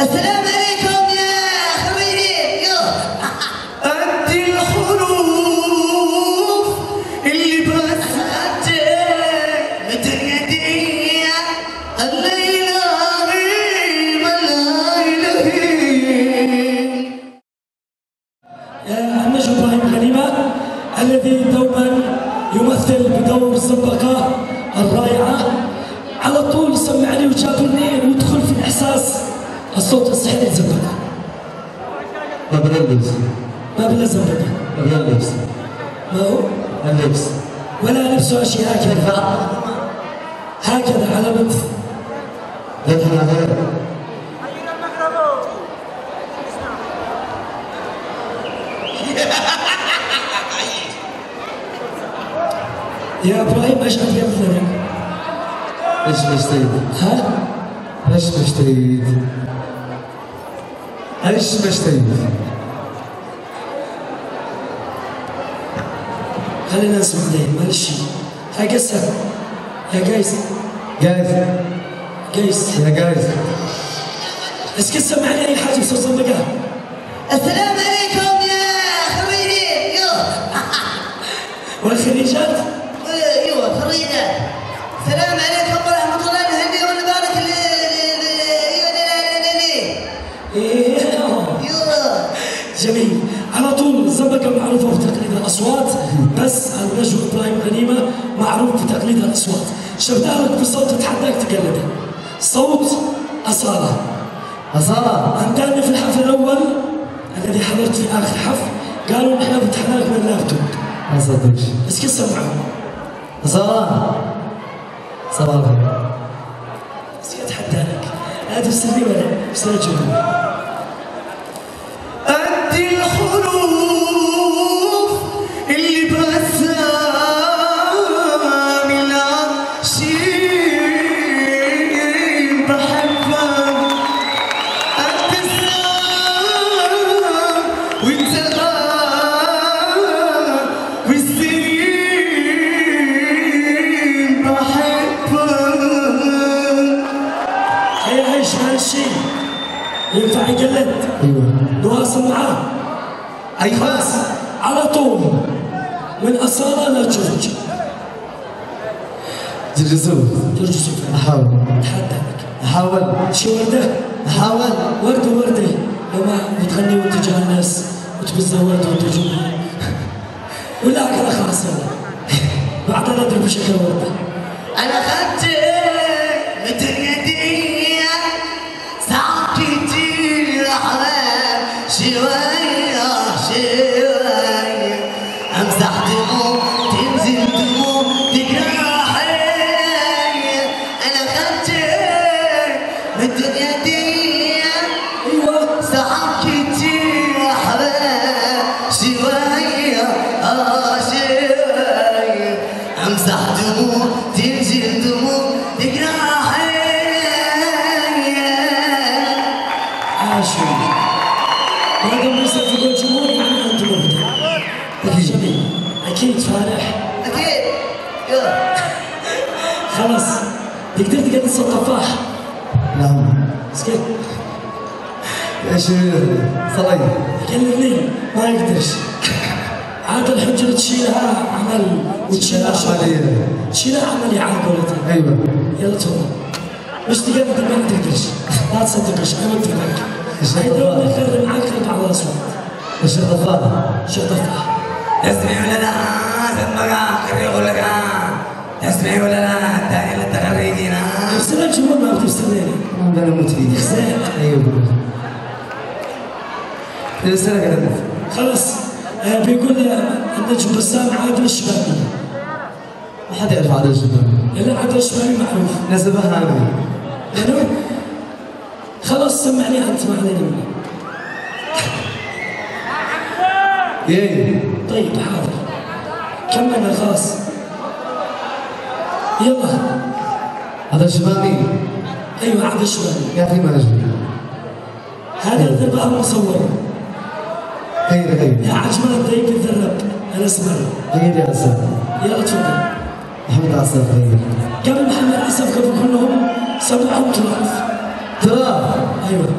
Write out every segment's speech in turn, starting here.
السلام عليكم يا خويلي. أنت الحروف اللي برسمتك الدنيا دي الليلة غيمة النجم ابراهيم غنيمة الذي دوما يمثل بدور الزنبقة الرائعة، على طول سمعني وجابرني وادخل في الاحساس. الصوت الصحيح للزنبقة. ما بلا اللبس. ما بلا زنبقة. ما بلا اللبس. ما هو؟ اللبس. ولا لبسه اشياء هكذا. هكذا على بث. لكن هذا يا ابراهيم ايش عندك مثلك؟ ايش مشتريد؟ ها؟ ايش مشتريد؟ ايش مشتريد؟ خلينا نسمع ليه معلش. ها قسم يا قيس. جايز. قيس يا جايز. اسكت سمعني اي حاجه بصوت زنبقة. السلام عليكم يا خويلي. والخريجات؟ ايوه خريجات. السلام عليكم ورحمة الله نهني ونبارك ايوه جميل. على طول الزنبقة معروفة بتقليد الأصوات، بس النجم إبراهيم غنيمة معروف بتقليد الأصوات. شبدأ لك بصوت تتحداك تقلده. صوت أصالة. أصالة. أنتاني في الحفل الأول الذي حضرت في آخر حفل قالوا نحن فتحناك من اللابتوب. ما صدقش. بس كيف سمعوا؟ أصالة. صباح الخير. بس أتحداك. لا تفسرني ولا بس أجيبني. أنت الحروف اللي برسام العشيق بحبك. أنت السلام وأنت الغاب والسنين بحبك. هي عيش هالشيء ينفع يقلد. ايوه. نواصل معاه. أيوة. خلاص على طول من أصالة لجورج. جورج سوف. أحاول. أتحداك. أحاول. شي وردة؟ أحاول. وردة لما بتغني وانت جالس وتبزود وانت جمهور ولا هكذا خلاص يلا بعد لا اضرب بشكل وردة. أنا خدتك من الدنيا دي ساعات كتير أحلام شوية شوية أمسح دموع تنزل دموع تجرحي. أنا خدتك من الدنيا دي ايوه ساعات كتير أحلام شوية شوية أمسح دموع تنزل دموع تجرحي. عاشوا وهذا مرسل في الجمهور يعني انت مبدع. اكيد جميل اكيد فارح. أكيد. يلا خلاص تقدر تقلد صوت طفاح. نعم. اسكت ايش صلي. قلدني ما يقدرش. عاد الحجر تشيلها عمل وتشيلها عملية. تشيلها عملية على قولتهم. ايوه. يلا تفضل. مش تقدر ما تقدرش. لا تصدقش انا قلت لك. هيدور يخرب معاك بعض الاصوات. ايش الضفاء؟ شو ضفاح؟ تسمعي ولا لا؟ سمعها خريج لك. تسمعي ولا لا؟ تاني للتخريجين. ارسل الجمهور ما بترسلني. انا اموت فيك. زين. ايوه. رسالة كذا. خلاص بيقول النجم بسام عادل الشبابي. ما حد يعرف عادل الشبابي. الا عادل الشبابي معروف. نسبها هاني. يعني خلاص سمعني انت ما علينا منه. ياي. طيب حاضر كملنا خلاص. يلا هذا الشبابي. ايوه عادل الشبابي. يا اخي ما اجي. هذا الذبح المصور. غير يا عجمان ضيق الذرب انا اسمع. غير يا اسد. يلا تفضل. محمد عسل غير. قبل محمد عسل قبل كلهم سمعهم تراث. ترى. ايوه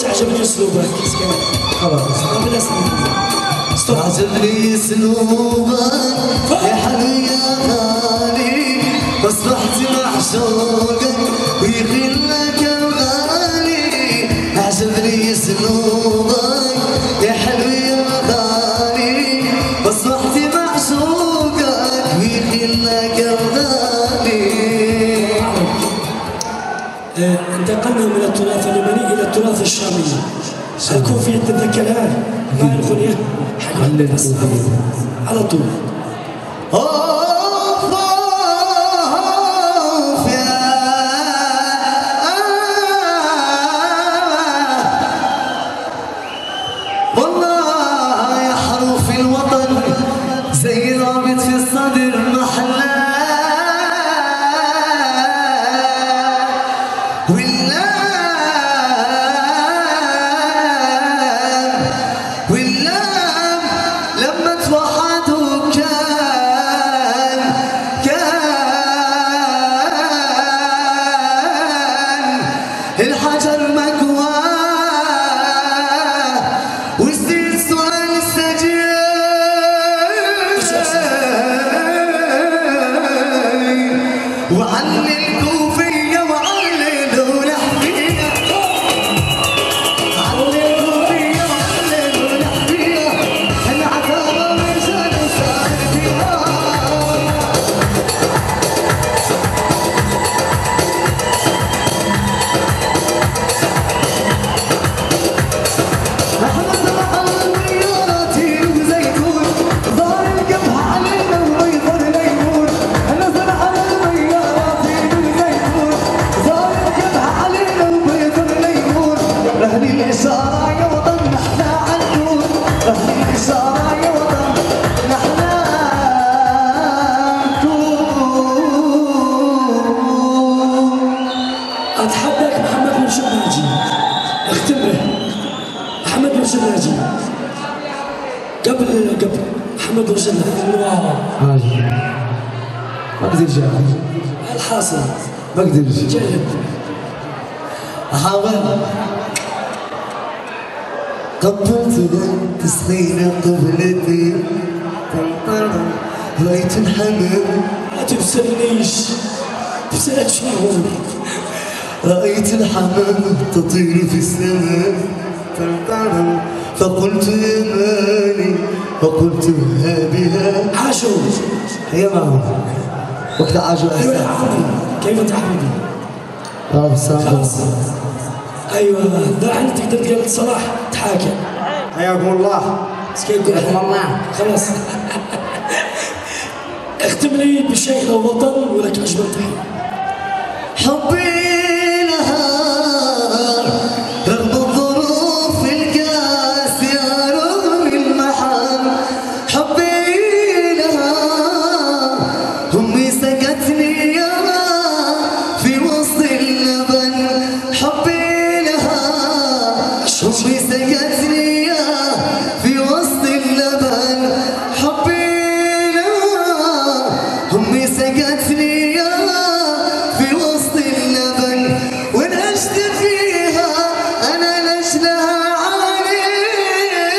عجبني اسلوبك خلاص عجبني اسلوبك يا حلو يا غالي اصبحت معشوقك ويخلك الغالي. عجبني اسلوبك يا حلو يا غالي اصبحت معشوقك ويخلك الغالي. انتقلنا من التراث اليمني الى التراث الشامي. الكوفية تتذكرها مع الأغنية على طول. والله يا حروف الوطن زي رابط في الصدر محلى الحجر مكوى وزيد سؤال السجين وعلي الكوفية وعللوا لحفية علي الكوفية وعللوا لحفية العتابة رجال صار فيها أتحداك محمد بن شباجي، اختبره محمد بن شباجي قبل محمد بن شباجي. ما اقدر جاهز الحاصل ما اقدر جرب. أحاول قبلت لك تسخين قبلتي رأيت الحمام لا تبسلنيش تبسلك شهور. رأيت الحمام تطير في السماء فقلت يا مالي فقلت ها بها عاشوا هي معه وقت عاشوا ايوه يا عمري كيف تحمدي؟ خلاص ايوه داعي تقدر تقول صلاح تحاكم. حياكم الله حياكم الله. خلاص اختم لي بشيء الوطن ولك اجمل تحيه. حبي لها رغم الظروف القاسية رغم المحن حبي لها أمي أمي سقتني في وسط اللبن ونعشت فيها أنا لجلها عانيت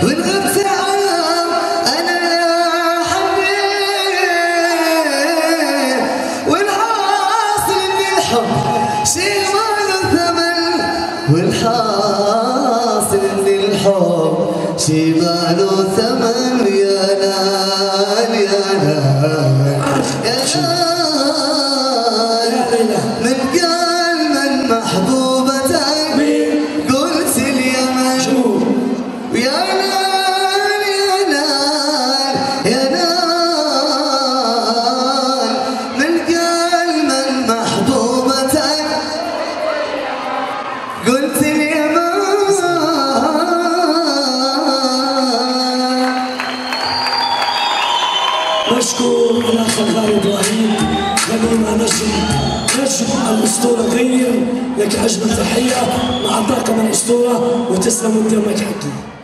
ونغبت عام أنا لا حنيت والحاصل إن الحب شي ما له ثمن والحاصل إن الحب شي ما له ثمن يا نال يا نال يا نال من قال من محبوبتك قلت اليمن ويا نال يا نال يا نال من قال من محبوبتك قلت اليمن. مشكور الاخ غالي ابراهيم غنيمه نجم الاسطوره غير لك اجمل تحيه مع طاقم الاسطوره وتسلم قدامك حقي.